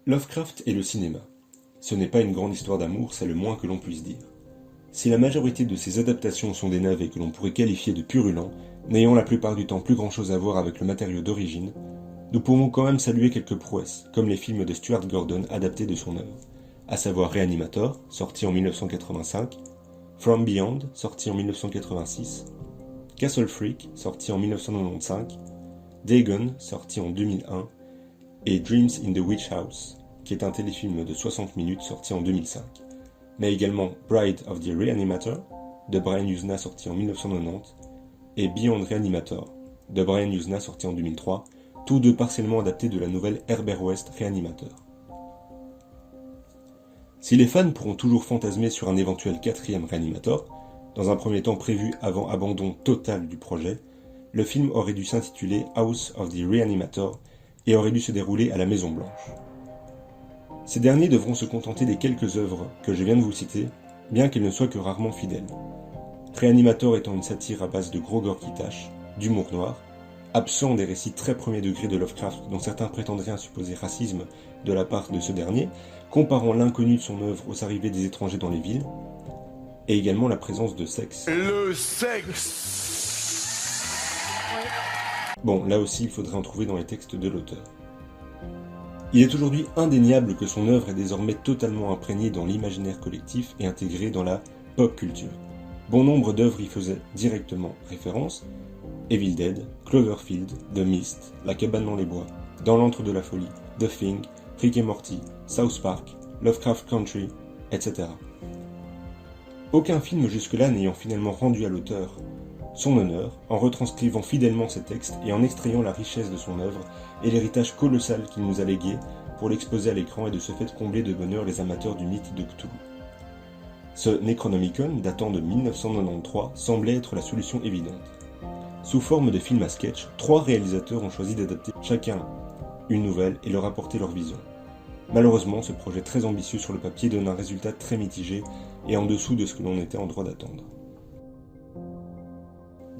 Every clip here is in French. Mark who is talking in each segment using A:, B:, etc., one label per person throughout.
A: Lovecraft et le cinéma. Ce n'est pas une grande histoire d'amour, c'est le moins que l'on puisse dire. Si la majorité de ces adaptations sont des navets que l'on pourrait qualifier de purulents, n'ayant la plupart du temps plus grand chose à voir avec le matériau d'origine, nous pouvons quand même saluer quelques prouesses, comme les films de Stuart Gordon adaptés de son œuvre, à savoir Reanimator, sorti en 1985, From Beyond, sorti en 1986, Castle Freak, sorti en 1995, Dagon, sorti en 2001, et Dreams in the Witch House, qui est un téléfilm de 60 minutes sorti en 2005, mais également Bride of the Reanimator, de Brian Yuzna sorti en 1990, et Beyond Reanimator, de Brian Yuzna sorti en 2003, tous deux partiellement adaptés de la nouvelle Herbert West Reanimator. Si les fans pourront toujours fantasmer sur un éventuel quatrième Reanimator, dans un premier temps prévu avant abandon total du projet, le film aurait dû s'intituler House of the Reanimator et aurait dû se dérouler à la Maison Blanche. Ces derniers devront se contenter des quelques œuvres que je viens de vous citer, bien qu'elles ne soient que rarement fidèles. Reanimator étant une satire à base de gros gore qui tâche, d'humour noir, absent des récits très premier degré de Lovecraft dont certains prétendraient un supposé racisme de la part de ce dernier, comparant l'inconnu de son œuvre aux arrivées des étrangers dans les villes, et également la présence de sexe.
B: Le sexe.
A: Bon, là aussi il faudrait en trouver dans les textes de l'auteur. Il est aujourd'hui indéniable que son œuvre est désormais totalement imprégnée dans l'imaginaire collectif et intégrée dans la pop culture. Bon nombre d'œuvres y faisaient directement référence, Evil Dead, Cloverfield, The Mist, La cabane dans les bois, Dans l'antre de la folie, The Thing, Rick et Morty, South Park, Lovecraft Country, etc. Aucun film jusque-là n'ayant finalement rendu à l'auteur son honneur, en retranscrivant fidèlement ses textes et en extrayant la richesse de son œuvre et l'héritage colossal qu'il nous a légué pour l'exposer à l'écran et de ce fait combler de bonheur les amateurs du mythe de Cthulhu. Ce Necronomicon, datant de 1993, semblait être la solution évidente. Sous forme de film à sketch, 3 réalisateurs ont choisi d'adapter chacun une nouvelle et leur apporter leur vision. Malheureusement, ce projet très ambitieux sur le papier donne un résultat très mitigé et en dessous de ce que l'on était en droit d'attendre.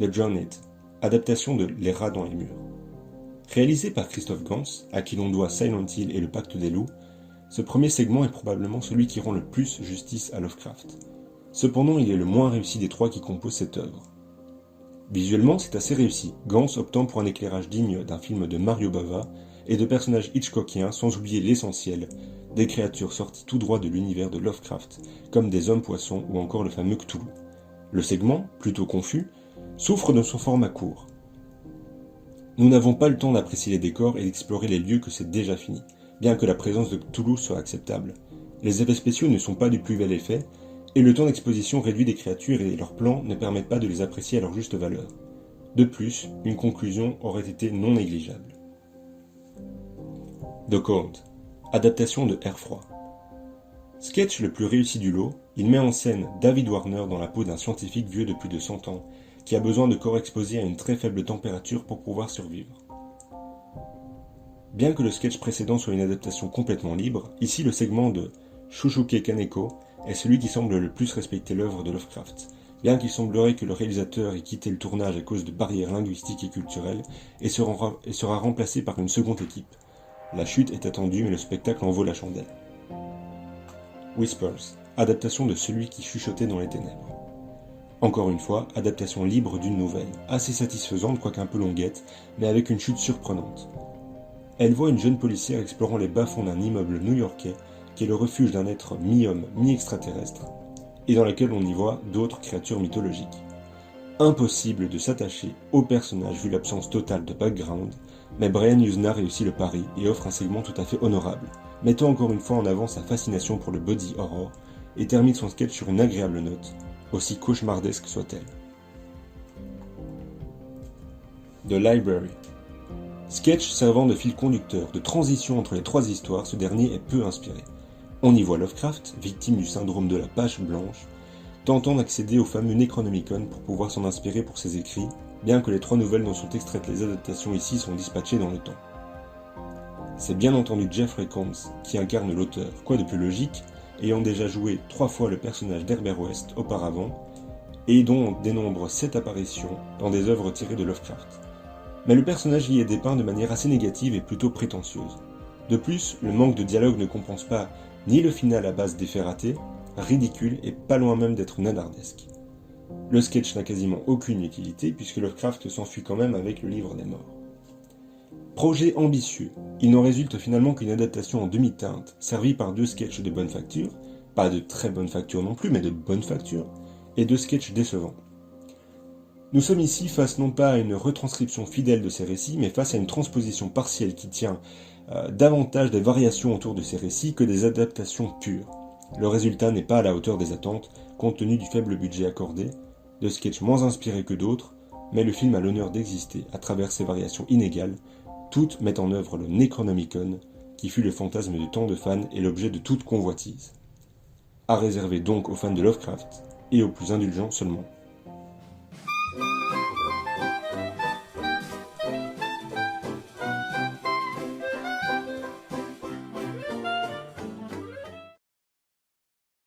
A: The Drowned, adaptation de Les rats dans les murs. Réalisé par Christophe Gans, à qui l'on doit Silent Hill et le Pacte des loups, ce premier segment est probablement celui qui rend le plus justice à Lovecraft. Cependant, il est le moins réussi des 3 qui composent cette œuvre. Visuellement, c'est assez réussi, Gans optant pour un éclairage digne d'un film de Mario Bava et de personnages hitchcockiens sans oublier l'essentiel, des créatures sorties tout droit de l'univers de Lovecraft, comme des hommes-poissons ou encore le fameux Cthulhu. Le segment, plutôt confus, souffre de son format court. Nous n'avons pas le temps d'apprécier les décors et d'explorer les lieux que c'est déjà fini, bien que la présence de Cthulhu soit acceptable. Les effets spéciaux ne sont pas du plus bel effet, et le temps d'exposition réduit des créatures et leurs plans ne permettent pas de les apprécier à leur juste valeur. De plus, une conclusion aurait été non négligeable. The Cold, adaptation de Air froid. Sketch le plus réussi du lot, il met en scène David Warner dans la peau d'un scientifique vieux de plus de 100 ans, qui a besoin de corps exposés à une très faible température pour pouvoir survivre. Bien que le sketch précédent soit une adaptation complètement libre, ici le segment de Shushuke Kaneko est celui qui semble le plus respecter l'œuvre de Lovecraft, bien qu'il semblerait que le réalisateur ait quitté le tournage à cause de barrières linguistiques et culturelles et sera remplacé par une seconde équipe. La chute est attendue mais le spectacle en vaut la chandelle. Whispers, adaptation de Celui qui chuchotait dans les ténèbres. Encore une fois, adaptation libre d'une nouvelle, assez satisfaisante quoique un peu longuette, mais avec une chute surprenante. Elle voit une jeune policière explorant les bas-fonds d'un immeuble new-yorkais qui est le refuge d'un être mi-homme, mi-extraterrestre, et dans lequel on y voit d'autres créatures mythologiques. Impossible de s'attacher au personnage vu l'absence totale de background, mais Brian Yuzna réussit le pari et offre un segment tout à fait honorable, mettant encore une fois en avant sa fascination pour le body horror, et termine son sketch sur une agréable note, aussi cauchemardesque soit-elle. The Library. Sketch servant de fil conducteur, de transition entre les 3 histoires, ce dernier est peu inspiré. On y voit Lovecraft, victime du syndrome de la page blanche, tentant d'accéder au fameux Necronomicon pour pouvoir s'en inspirer pour ses écrits, bien que les 3 nouvelles dont sont extraites les adaptations ici sont dispatchées dans le temps. C'est bien entendu Jeffrey Combs qui incarne l'auteur, quoi de plus logique, ayant déjà joué 3 fois le personnage d'Herbert West auparavant, et dont on dénombre 7 apparitions dans des œuvres tirées de Lovecraft. Mais le personnage y est dépeint de manière assez négative et plutôt prétentieuse. De plus, le manque de dialogue ne compense pas ni le final à base d'effets ratés, ridicule et pas loin même d'être nanardesque. Le sketch n'a quasiment aucune utilité puisque Lovecraft s'enfuit quand même avec le livre des morts. Projet ambitieux, il n'en résulte finalement qu'une adaptation en demi-teinte, servie par 2 sketchs de bonne facture, pas de très bonne facture non plus, mais de bonne facture, et 2 sketchs décevants. Nous sommes ici face non pas à une retranscription fidèle de ces récits, mais face à une transposition partielle qui tient davantage des variations autour de ces récits que des adaptations pures. Le résultat n'est pas à la hauteur des attentes, compte tenu du faible budget accordé, de sketchs moins inspirés que d'autres, mais le film a l'honneur d'exister à travers ses variations inégales. Toutes mettent en œuvre le Necronomicon, qui fut le fantasme de tant de fans et l'objet de toute convoitise. À réserver donc aux fans de Lovecraft, et aux plus indulgents seulement.